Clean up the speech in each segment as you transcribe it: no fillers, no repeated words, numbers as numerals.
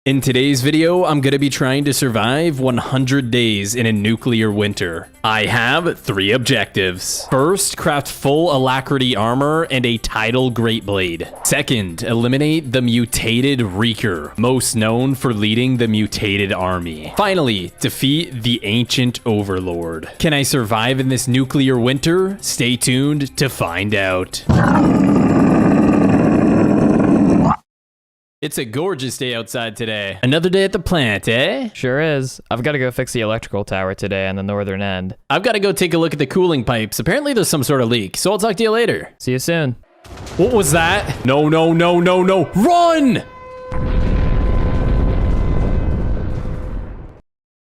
In today's video, I'm gonna be trying to survive 100 days in a nuclear winter. I have 3 objectives. First, craft full alacrity armor and a tidal great blade. Second, eliminate the mutated Reeker, most known for leading the mutated army. Finally, defeat the ancient overlord. Can I survive in this nuclear winter? Stay tuned to find out. It's a gorgeous day outside today. Another day at the plant, eh? Sure is. I've got to go fix the electrical tower today on the northern end. I've got to go take a look at the cooling pipes. Apparently there's some sort of leak, so I'll talk to you later. See you soon. What was that? No, no, no, no, no. Run!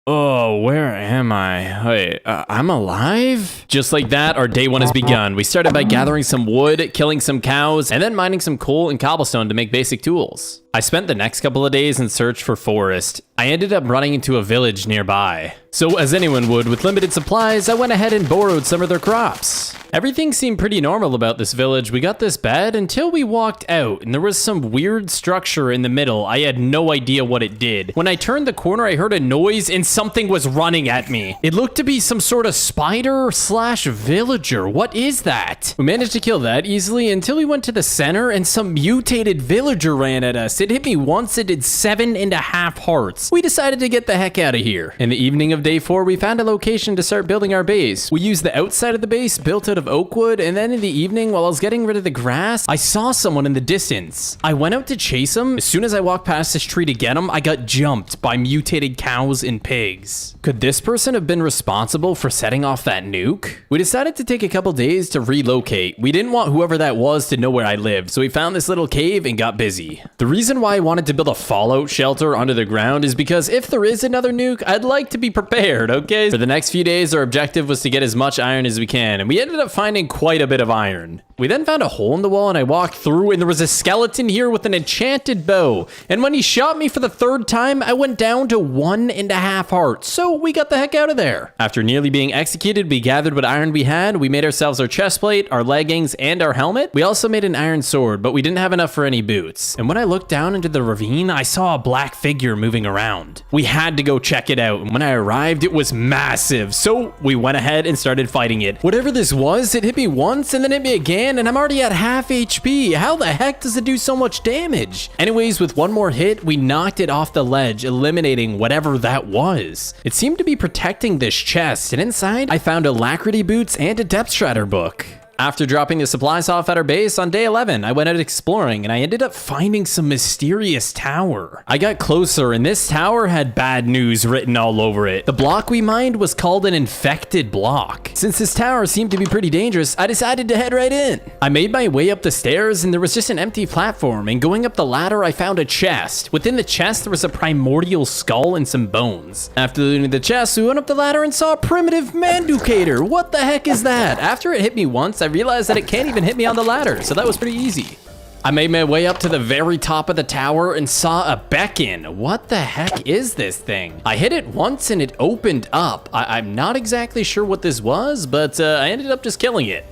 Oh, where am I? Wait, I'm alive? Just like that, our day 1 has begun. We started by gathering some wood, killing some cows, and then mining some coal and cobblestone to make basic tools. I spent the next couple of days in search for forest. I ended up running into a village nearby. So as anyone would with limited supplies, I went ahead and borrowed some of their crops. Everything seemed pretty normal about this village. We got this bed until we walked out and there was some weird structure in the middle. I had no idea what it did. When I turned the corner, I heard a noise and something was running at me. It looked to be some sort of spider slash villager. What is that? We managed to kill that easily until we went to the center and some mutated villager ran at us. It hit me once, it did 7.5 hearts. We decided to get the heck out of here. In the evening of day 4, we found a location to start building our base. We used the outside of the base built out of oak wood, and then in the evening, while I was getting rid of the grass, I saw someone in the distance. I went out to chase him. As soon as I walked past this tree to get him, I got jumped by mutated cows and pigs. Could this person have been responsible for setting off that nuke? We decided to take a couple days to relocate. We didn't want whoever that was to know where I lived, so we found this little cave and got busy. The reason why I wanted to build a fallout shelter under the ground is because if there is another nuke, I'd like to be prepared, okay? For the next few days, our objective was to get as much iron as we can, and we ended up finding quite a bit of iron. We then found a hole in the wall and I walked through and there was a skeleton here with an enchanted bow. And when he shot me for the 3rd time, I went down to 1.5 hearts. So we got the heck out of there. After nearly being executed, we gathered what iron we had. We made ourselves our chest plate, our leggings, and our helmet. We also made an iron sword, but we didn't have enough for any boots. And when I looked down into the ravine, I saw a black figure moving around. We had to go check it out. And when I arrived, it was massive. So we went ahead and started fighting it. Whatever this was, it hit me once and then hit me again. And I'm already at half HP. How the heck does it do so much damage? Anyways, with one more hit, we knocked it off the ledge, eliminating whatever that was. It seemed to be protecting this chest, and inside, I found alacrity boots and a depth strider book. After dropping the supplies off at our base on day 11, I went out exploring and I ended up finding some mysterious tower. I got closer and this tower had bad news written all over it. The block we mined was called an infected block. Since this tower seemed to be pretty dangerous, I decided to head right in. I made my way up the stairs and there was just an empty platform, and going up the ladder, I found a chest. Within the chest, there was a primordial skull and some bones. After looting the chest, we went up the ladder and saw a primitive manducator. What the heck is that? After it hit me once, I realized that it can't even hit me on the ladder, so that was pretty easy. I made my way up to the very top of the tower and saw a beacon. What the heck is this thing? I hit it once and it opened up. I'm not exactly sure what this was, but I ended up just killing it.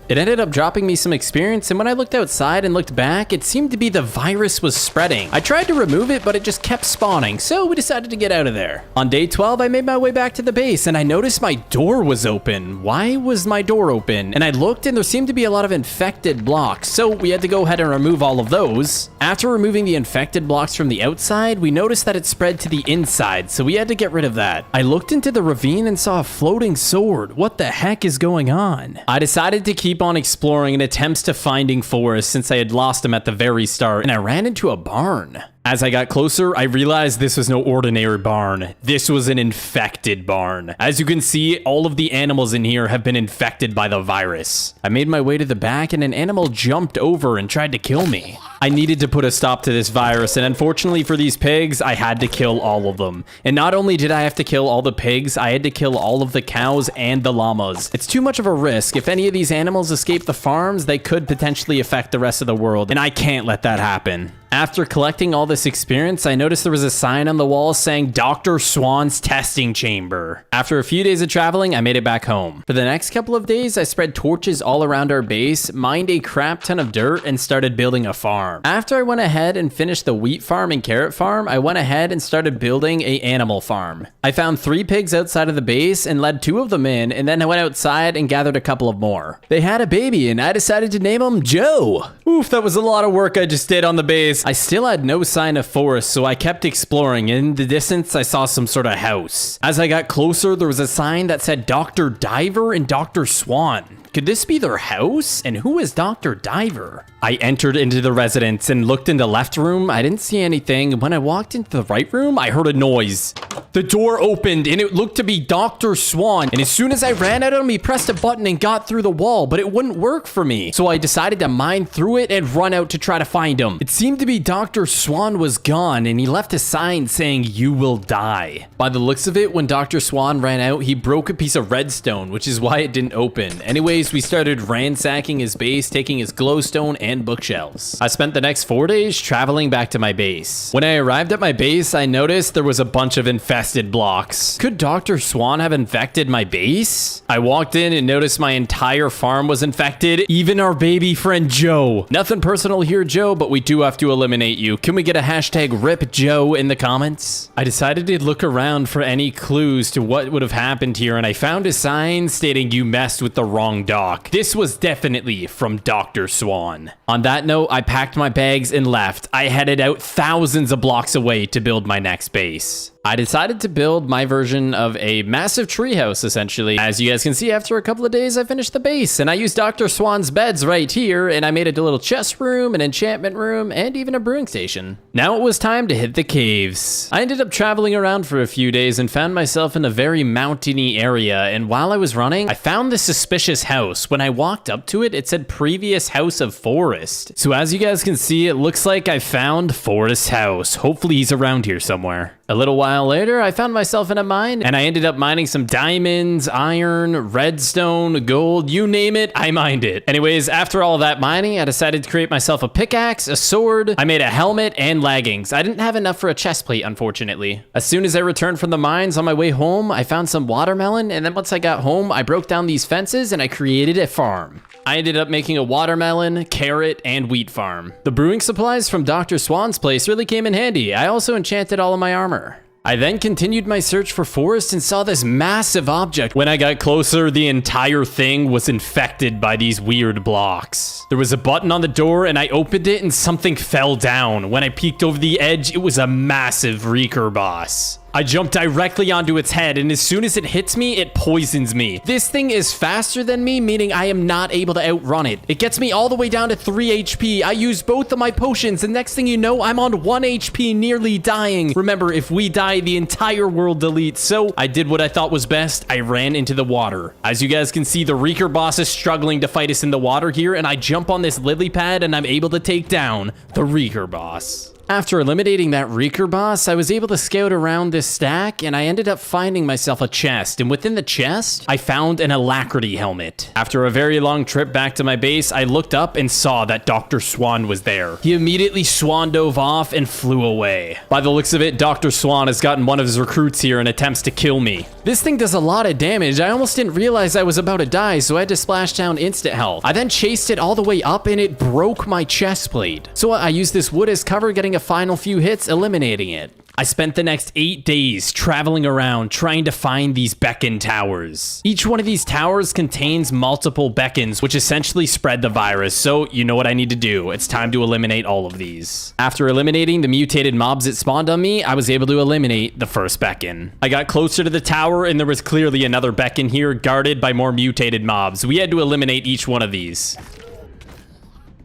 It ended up dropping me some experience, and when I looked outside and looked back, it seemed to be the virus was spreading. I tried to remove it, but it just kept spawning, so we decided to get out of there. On day 12, I made my way back to the base, and I noticed my door was open. Why was my door open? And I looked, and there seemed to be a lot of infected blocks, so we had to go ahead and remove all of those. After removing the infected blocks from the outside, we noticed that it spread to the inside, so we had to get rid of that. I looked into the ravine and saw a floating sword. What the heck is going on? I decided to keep on exploring in attempts to finding forest since I had lost them at the very start, and I ran into a barn. As I got closer, I realized this was no ordinary barn. This was an infected barn. As you can see, all of the animals in here have been infected by the virus. I made my way to the back and an animal jumped over and tried to kill me. I needed to put a stop to this virus, and unfortunately for these pigs, I had to kill all of them. And not only did I have to kill all the pigs, I had to kill all of the cows and the llamas. It's too much of a risk. If any of these animals escape the farms, they could potentially affect the rest of the world, and I can't let that happen. After collecting all this experience, I noticed there was a sign on the wall saying Dr. Swan's testing chamber. After a few days of traveling, I made it back home. For the next couple of days, I spread torches all around our base, mined a crap ton of dirt, and started building a farm. After I went ahead and finished the wheat farm and carrot farm, I went ahead and started building a animal farm. I found 3 pigs outside of the base and led 2 of them in, and then I went outside and gathered a couple of more. They had a baby, and I decided to name him Joe. Oof, that was a lot of work I just did on the base. I still had no sign of forest, so I kept exploring. In the distance, I saw some sort of house. As I got closer, there was a sign that said Dr. Diver and Dr. Swan. Could this be their house? And who is Dr. Diver? I entered into the residence and looked in the left room. I didn't see anything. When I walked into the right room, I heard a noise. The door opened and it looked to be Dr. Swan. And as soon as I ran at him, he pressed a button and got through the wall, but it wouldn't work for me. So I decided to mine through it and run out to try to find him. It seemed to be Dr. Swan was gone and he left a sign saying, "You will die." By the looks of it, when Dr. Swan ran out, he broke a piece of redstone, which is why it didn't open. Anyways, we started ransacking his base, taking his glowstone and bookshelves. I spent the next 4 days traveling back to my base. When I arrived at my base, I noticed there was a bunch of infested blocks. Could Dr. Swan have infected my base? I walked in and noticed my entire farm was infected, even our baby friend Joe. Nothing personal here, Joe, but we do have to eliminate you. Can we get a hashtag RIP Joe in the comments? I decided to look around for any clues to what would have happened here, and I found a sign stating you messed with the wrong dock. This was definitely from Dr. Swan. On that note, I packed my bags and left. I headed out thousands of blocks away to build my next base. I decided to build my version of a massive treehouse, essentially. As you guys can see, after a couple of days, I finished the base, and I used Dr. Swan's beds right here, and I made a little chest room, an enchantment room, and even a brewing station. Now it was time to hit the caves. I ended up traveling around for a few days and found myself in a very mountainy area, and while I was running, I found this suspicious house. When I walked up to it, it said previous house of Forest. So as you guys can see, it looks like I found Forest's house. Hopefully he's around here somewhere. A little while later, I found myself in a mine, and I ended up mining some diamonds, iron, redstone, gold, you name it, I mined it. Anyways, after all that mining, I decided to create myself a pickaxe, a sword, I made a helmet, and leggings. I didn't have enough for a chest plate, unfortunately. As soon as I returned from the mines on my way home, I found some watermelon, and then once I got home, I broke down these fences and I created a farm. I ended up making a watermelon, carrot, and wheat farm. The brewing supplies from Dr. Swan's place really came in handy. I also enchanted all of my armor. I then continued my search for Forest and saw this massive object. When I got closer, the entire thing was infected by these weird blocks. There was a button on the door and I opened it and something fell down. When I peeked over the edge, it was a massive Reeker boss. I jumped directly onto its head, and as soon as it hits me, it poisons me. This thing is faster than me, meaning I am not able to outrun it. It gets me all the way down to 3 HP. I used both of my potions, and next thing you know, I'm on 1 HP, nearly dying. Remember, if we die, the entire world deletes. So I did what I thought was best. I ran into the water. As you guys can see, the Reeker boss is struggling to fight us in the water here, and I jump on this lily pad, and I'm able to take down the Reeker boss. After eliminating that Reeker boss, I was able to scout around this stack, and I ended up finding myself a chest, and within the chest, I found an alacrity helmet. After a very long trip back to my base, I looked up and saw that Dr. Swan was there. He immediately swan dove off and flew away. By the looks of it, Dr. Swan has gotten one of his recruits here and attempts to kill me. This thing does a lot of damage. I almost didn't realize I was about to die, so I had to splash down instant health. I then chased it all the way up, and it broke my chest plate. So I used this wood as cover, getting a final few hits, eliminating it. I spent the next 8 days traveling around trying to find these beacon towers. Each one of these towers contains multiple beacons, which essentially spread the virus. So you know what I need to do. It's time to eliminate all of these. After eliminating the mutated mobs that spawned on me, I was able to eliminate the first beacon. I got closer to the tower and there was clearly another beacon here guarded by more mutated mobs. We had to eliminate each one of these.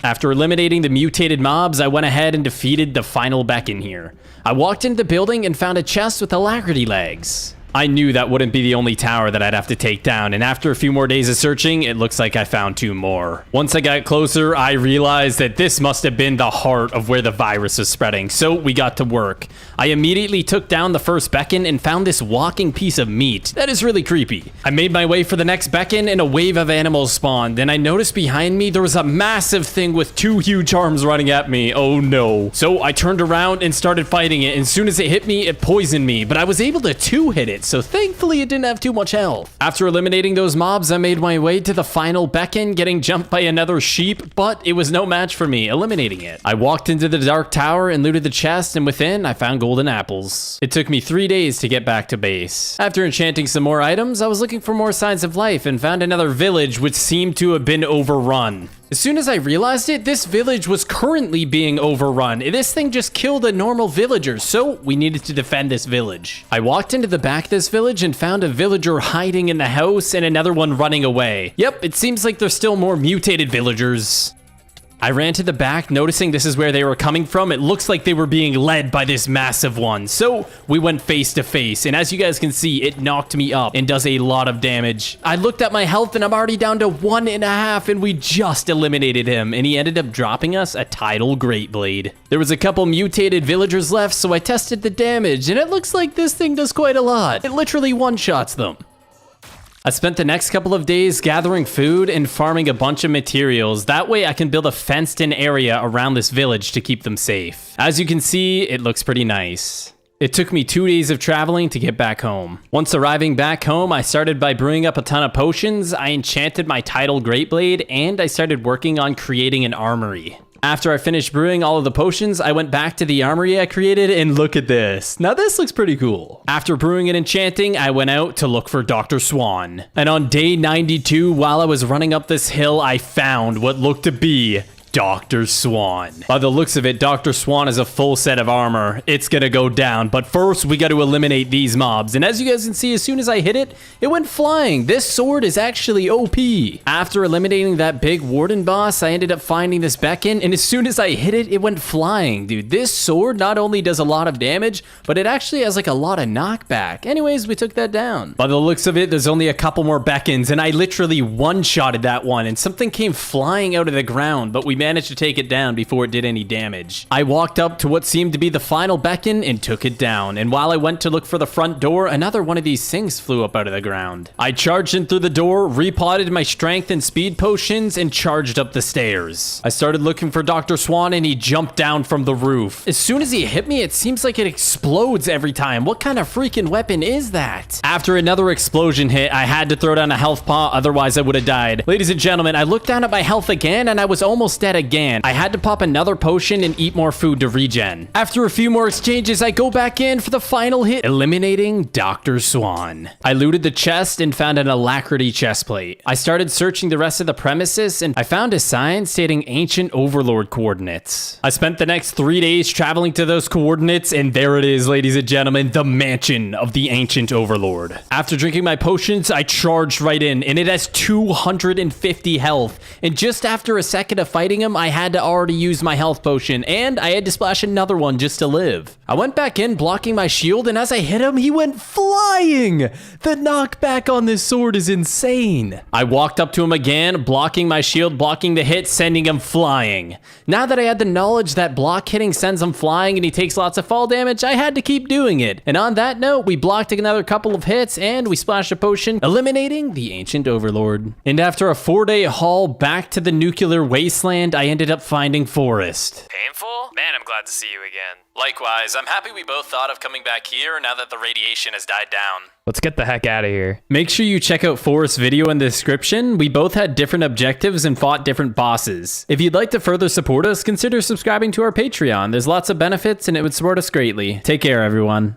After eliminating the mutated mobs, I went ahead and defeated the final beacon here. I walked into the building and found a chest with alacrity legs. I knew that wouldn't be the only tower that I'd have to take down, and after a few more days of searching, it looks like I found 2 more. Once I got closer, I realized that this must have been the heart of where the virus is spreading, so we got to work. I immediately took down the first beacon and found this walking piece of meat. That is really creepy. I made my way for the next beacon and a wave of animals spawned, and I noticed behind me there was a massive thing with 2 huge arms running at me. Oh no. So I turned around and started fighting it, and as soon as it hit me, it poisoned me, but I was able to 2-hit it, so thankfully it didn't have too much health. After eliminating those mobs, I made my way to the final beacon, getting jumped by another sheep, but it was no match for me, eliminating it. I walked into the dark tower and looted the chest, and within, I found golden apples. It took me 3 days to get back to base. After enchanting some more items, I was looking for more signs of life and found another village which seemed to have been overrun. As soon as I realized it, this village was currently being overrun. This thing just killed a normal villager, so we needed to defend this village. I walked into the back of this village and found a villager hiding in the house and another one running away. Yep, it seems like there's still more mutated villagers. I ran to the back, noticing this is where they were coming from. It looks like they were being led by this massive one. So we went face to face, and as you guys can see, it knocked me up and does a lot of damage. I looked at my health and I'm already down to 1.5, and we just eliminated him, and he ended up dropping us a tidal great blade. There was a couple mutated villagers left, so I tested the damage, and it looks like this thing does quite a lot. It literally one-shots them. I spent the next couple of days gathering food and farming a bunch of materials. That way I can build a fenced-in area around this village to keep them safe. As you can see, it looks pretty nice. It took me 2 days of traveling to get back home. Once arriving back home, I started by brewing up a ton of potions, I enchanted my tidal great blade, and I started working on creating an armory. After I finished brewing all of the potions, I went back to the armory I created, and look at this. Now this looks pretty cool. After brewing and enchanting, I went out to look for Dr. Swan. And on day 92, while I was running up this hill, I found what looked to be Dr. Swan. By the looks of it, Dr. Swan is a full set of armor. It's gonna go down, but first we gotta eliminate these mobs. And as you guys can see, as soon as I hit it, it went flying. This sword is actually OP. After eliminating that big warden boss, I ended up finding this beacon, and as soon as I hit it, it went flying. Dude, this sword not only does a lot of damage, but it actually has like a lot of knockback. Anyways, we took that down. By the looks of it, there's only a couple more beacons, and I literally one-shotted that one, and something came flying out of the ground, but we managed to take it down before it did any damage. I walked up to what seemed to be the final beacon and took it down, and while I went to look for the front door, another one of these things flew up out of the ground. I charged in through the door, repotted my strength and speed potions, and charged up the stairs. I started looking for Dr. Swan, and he jumped down from the roof. As soon as he hit me, it seems like it explodes every time. What kind of freaking weapon is that? After another explosion hit, I had to throw down a health pot, otherwise I would have died. Ladies and gentlemen, I looked down at my health again, and I was almost dead again. I had to pop another potion and eat more food to regen. After a few more exchanges, I go back in for the final hit, eliminating Dr. Swan. I looted the chest and found an alacrity chestplate. I started searching the rest of the premises, and I found a sign stating ancient overlord coordinates. I spent the next 3 days traveling to those coordinates, and there it is, ladies and gentlemen, the mansion of the ancient overlord. After drinking my potions, I charged right in, and it has 250 health. And just after a second of fighting him, I had to already use my health potion, and I had to splash another one just to live. I went back in blocking my shield, and as I hit him, he went flying. The knockback on this sword is insane. I walked up to him again, blocking my shield, blocking the hit, sending him flying. Now that I had the knowledge that block hitting sends him flying and he takes lots of fall damage, I had to keep doing it. And on that note, we blocked another couple of hits, and we splashed a potion, eliminating the ancient overlord. And after a 4-day haul back to the nuclear wasteland, I ended up finding Forest. Painful? Man, I'm glad to see you again. Likewise, I'm happy we both thought of coming back here now that the radiation has died down. Let's get the heck out of here. Make sure you check out Forrest's video in the description. We both had different objectives and fought different bosses. If you'd like to further support us, consider subscribing to our Patreon. There's lots of benefits and it would support us greatly. Take care, everyone.